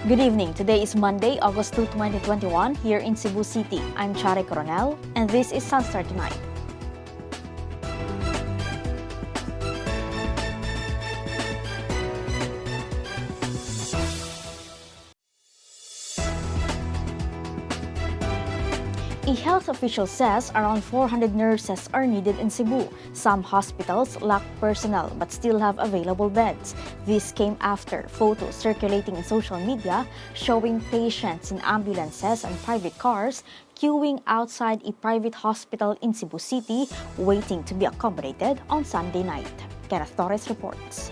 Good evening. Today is Monday, August 2, 2021, here in Cebu City. I'm Chare Coronel, and this is SunStar Tonight. A health official says around 400 nurses are needed in Cebu. Some hospitals lack personnel but still have available beds. This came after photos circulating in social media showing patients in ambulances and private cars queuing outside a private hospital in Cebu City waiting to be accommodated on Sunday night. Kenneth Torres reports.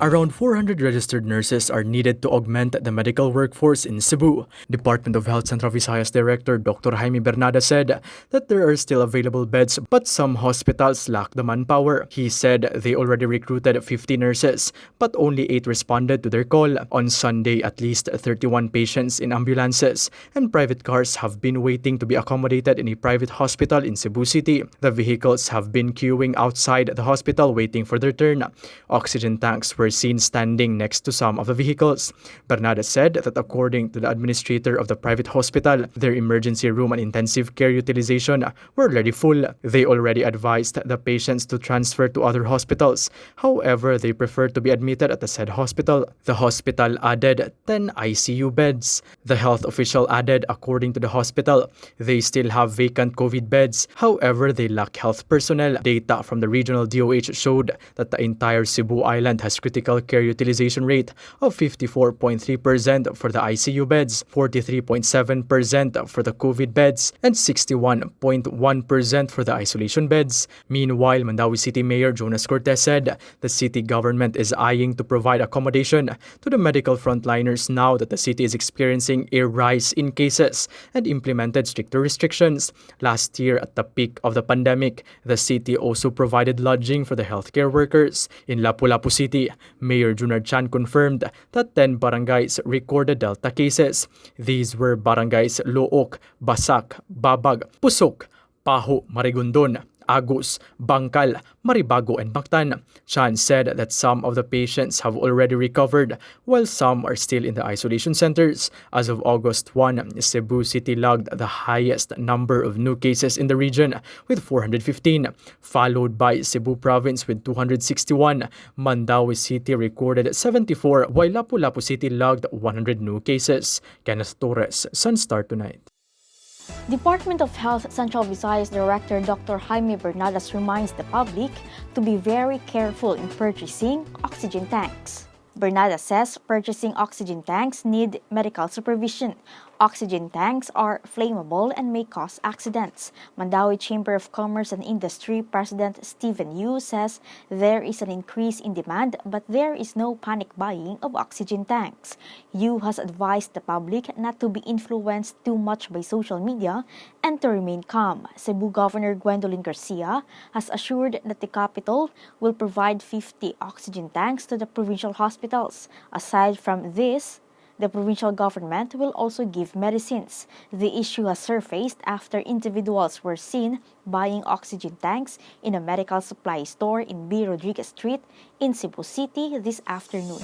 Around 400 registered nurses are needed to augment the medical workforce in Cebu. Department of Health Central Visayas Director Dr. Jaime Bernada said that there are still available beds but some hospitals lack the manpower. He said they already recruited 50 nurses but only 8 responded to their call. On Sunday, at least 31 patients in ambulances and private cars have been waiting to be accommodated in a private hospital in Cebu City. The vehicles have been queuing outside the hospital waiting for their turn. Oxygen tanks were seen standing next to some of the vehicles. Bernada said that according to the administrator of the private hospital, their emergency room and intensive care utilization were already full. They already advised the patients to transfer to other hospitals. However, they prefer to be admitted at the said hospital. The hospital added 10 ICU beds. The health official added, according to the hospital, they still have vacant COVID beds. However, they lack health personnel. Data from the regional DOH showed that the entire Cebu Island has critical care utilization rate of 54.3% for the ICU beds, 43.7% for the COVID beds, and 61.1% for the isolation beds. Meanwhile, Mandaue City Mayor Jonas Cortez said the city government is eyeing to provide accommodation to the medical frontliners now that the city is experiencing a rise in cases and implemented stricter restrictions. Last year, at the peak of the pandemic, the city also provided lodging for the healthcare workers. In Lapu-Lapu City, Mayor Junard Chan confirmed that 10 barangays recorded Delta cases. These were barangays Look, Basak, Babag, Pusok, Paho, Marigondon, Agus, Bangkal, Maribago, and Mactan. Chan said that some of the patients have already recovered while some are still in the isolation centers. As of August 1, Cebu City logged the highest number of new cases in the region with 415, followed by Cebu Province with 261. Mandaue City recorded 74, while Lapu-Lapu City logged 100 new cases. Kenneth Torres, SunStar Tonight. Department of Health Central Visayas Director Dr. Jaime Bernadas reminds the public to be very careful in purchasing oxygen tanks. Bernadas says purchasing oxygen tanks need medical supervision. Oxygen tanks are flammable and may cause accidents. Mandaue Chamber of Commerce and Industry President Stephen Yu says there is an increase in demand but there is no panic buying of oxygen tanks. Yu has advised the public not to be influenced too much by social media and to remain calm. Cebu Governor Gwendolyn Garcia has assured that the capital will provide 50 oxygen tanks to the provincial hospitals. Aside from this, the provincial government will also give medicines. The issue has surfaced after individuals were seen buying oxygen tanks in a medical supply store in B. Rodriguez Street in Cebu City this afternoon.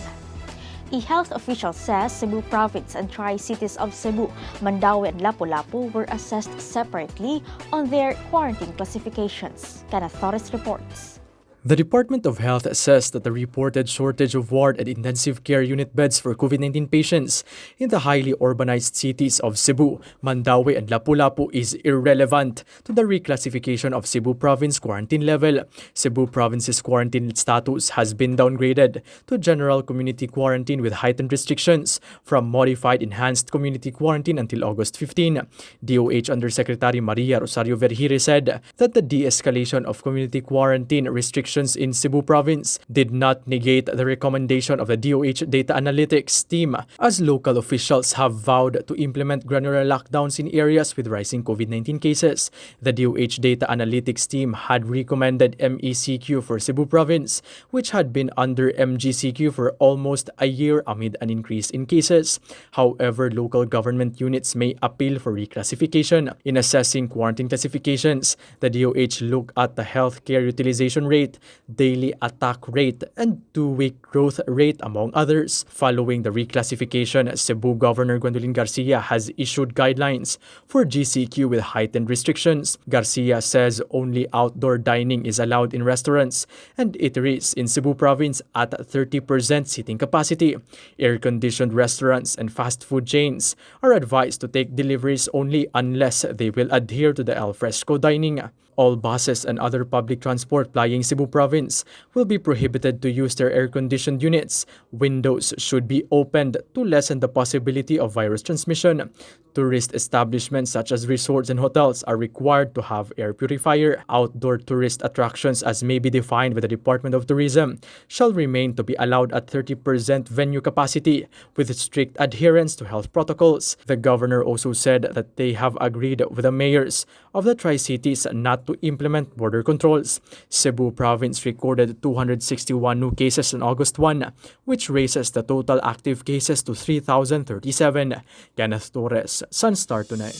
A health official says Cebu Province and Tri-Cities of Cebu, Mandaue and Lapu-Lapu were assessed separately on their quarantine classifications. Kenneth Torres reports. The Department of Health says that the reported shortage of ward and intensive care unit beds for COVID-19 patients in the highly urbanized cities of Cebu, Mandaue, and Lapu-Lapu is irrelevant to the reclassification of Cebu Province quarantine level. Cebu Province's quarantine status has been downgraded to general community quarantine with heightened restrictions from modified enhanced community quarantine until August 15. DOH Undersecretary Maria Rosario Vergire said that the de-escalation of community quarantine restrictions in Cebu Province did not negate the recommendation of the DOH Data Analytics team, as local officials have vowed to implement granular lockdowns in areas with rising COVID-19 cases. The DOH Data Analytics team had recommended MECQ for Cebu Province, which had been under MGCQ for almost a year amid an increase in cases. However, local government units may appeal for reclassification. In assessing quarantine classifications, the DOH looked at the healthcare utilization rate daily attack rate, and 2-week growth rate, among others. Following the reclassification, Cebu Governor Gwendolyn Garcia has issued guidelines for GCQ with heightened restrictions. Garcia says only outdoor dining is allowed in restaurants and eateries in Cebu Province at 30% seating capacity. Air-conditioned restaurants and fast food chains are advised to take deliveries only unless they will adhere to the al fresco dining. All buses and other public transport plying Cebu Province will be prohibited to use their air-conditioned units. Windows should be opened to lessen the possibility of virus transmission. Tourist establishments such as resorts and hotels are required to have air purifier. Outdoor tourist attractions, as may be defined by the Department of Tourism, shall remain to be allowed at 30% venue capacity with strict adherence to health protocols. The governor also said that they have agreed with the mayors of the Tri-Cities not to implement border controls. Cebu Province recorded 261 new cases on August 1, which raises the total active cases to 3,037. Kenneth Torres, SunStar Tonight.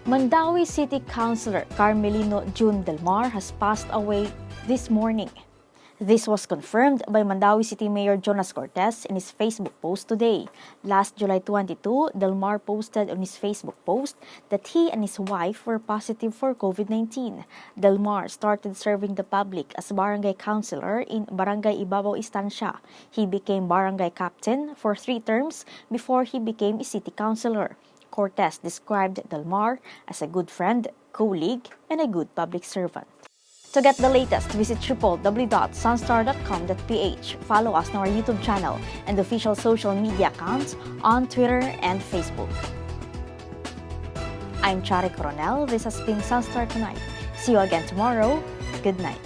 Mandaue City Councilor Carmelino June Delmar has passed away this morning. This was confirmed by Mandaue City Mayor Jonas Cortez in his Facebook post today. Last July 22, Delmar posted on his Facebook post that he and his wife were positive for COVID-19. Delmar started serving the public as barangay councilor in Barangay Ibabaw Estancia. He became barangay captain for 3 terms before he became a city councilor. Cortez described Delmar as a good friend, colleague, and a good public servant. To get the latest, visit www.sunstar.com.ph. Follow us on our YouTube channel and official social media accounts on Twitter and Facebook. I'm Chari Coronel. This has been SunStar Tonight. See you again tomorrow. Good night.